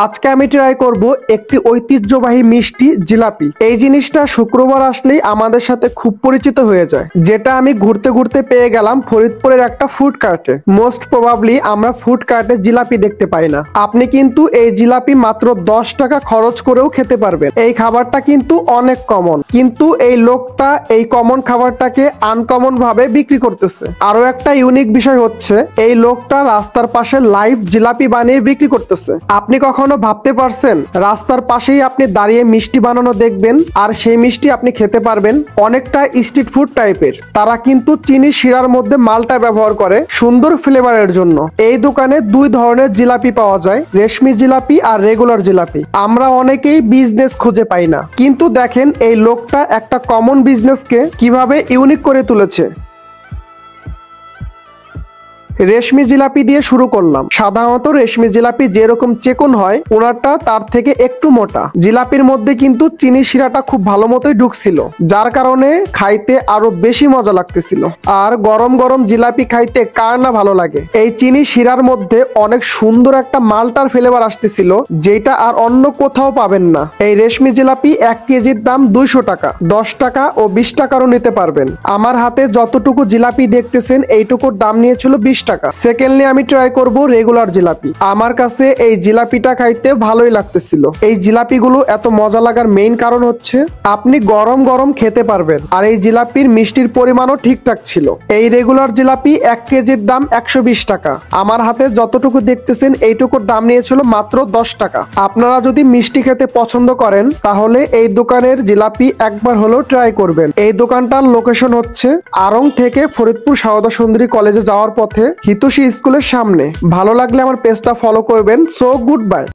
আজকে আমি ট্রাই করব একটি ঐতিহ্যবাহী মিষ্টি জিলাপি। এই জিনিসটা শুক্রবার আসলেই আমাদের সাথে খুব পরিচিত হয়ে যায়, যেটা আমি ঘুরতে ঘুরতে পেয়ে গেলাম ফরিদপুরের একটা ফুড কার্টে। মোস্ট প্রবাবলি আমরা ফুড কার্টে জিলাপি দেখতে পাই না। আপনি কিন্তু এই জিলাপি মাত্র 10 টাকা খরচ করেও খেতে পারবেন। এই খাবারটা কিন্তু অনেক কমন, কিন্তু এই লোকটা এই কমন খাবারটাকে আনকমন ভাবে বিক্রি করতেছে। আরো একটা ইউনিক বিষয় হচ্ছে এই লোকটা রাস্তার পাশে লাইভ জিলাপি বানিয়ে বিক্রি করতেছে। আপনি কখনো ভাবতে পারছেন রাস্তার পাশেই আপনি দাঁড়িয়ে মিষ্টি বানানো দেখবেন, আর সেই মিষ্টি আপনি খেতে পারবেন? অনেকটা স্ট্রিট ফুড টাইপের। তারা কিন্তু চিনি শিরার মধ্যে মালটা ব্যবহার করে সুন্দর ফ্লেভারের জন্য। এই দোকানে দুই ধরনের জিলাপি পাওয়া যায়, রেশমি জিলাপি আর রেগুলার জিলাপি। আমরা অনেকেই বিজনেস খুঁজে পাই না, কিন্তু দেখেন এই লোকটা একটা কমন বিজনেসকে কিভাবে ইউনিক করে তুলেছে। রেশমি জিলাপি দিয়ে শুরু করলাম। সাধারণত রেশমি জিলাপি যেরকম চেকন হয়, ওনারটা তার থেকে একটু মোটা। জিলাপির মধ্যে কিন্তু চিনি শিরাটা খুব ভালো মতোই ঢুকছিল, যার কারণে খাইতে আরো বেশি মজা লাগতেছিল। আর গরম গরম জিলাপি খাইতে কার না ভালো লাগে। এই চিনি শিরার মধ্যে অনেক সুন্দর একটা মালটার ফ্লেভার আসতেছিল, যেটা আর অন্য কোথাও পাবেন না। এই রেশমি জিলাপি 1 কেজির দাম 200 টাকা। 10 টাকা ও 20 টাকারও নিতে পারবেন। আমার হাতে যতটুকু জিলাপি দেখতেছেন এইটুকুর দাম নিয়েছিল 20 টাকা। সেকেন্ডলি আমি ট্রাই করব রেগুলার জিলাপি। আমার কাছে এই জিলাপিটা খাইতে ভালোই লাগতেছিল। এই জিলাপিগুলো এত মজা লাগার মেইন কারণ হচ্ছে আপনি গরম গরম খেতে পারবেন, আর এই জিলাপির মিষ্টির পরিমাণও ঠিকঠাক ছিল। এই রেগুলার জিলাপি 1 কেজির দাম 120 টাকা। আমার হাতে যতটুকু দেখতেছেন এইটুকুর দাম নিয়েছিল মাত্র 10 টাকা। আপনারা যদি মিষ্টি খেতে পছন্দ করেন তাহলে এই দোকানের জিলাপি একবার হলেও ট্রাই করবেন। এই দোকানটার লোকেশন হচ্ছে আড়ং থেকে ফরিদপুর সারদা সুন্দরী কলেজে যাওয়ার পথে হিতোষী স্কুলের সামনে। ভালো লাগলে আমার পেজটা ফলো করবেন। So good bye.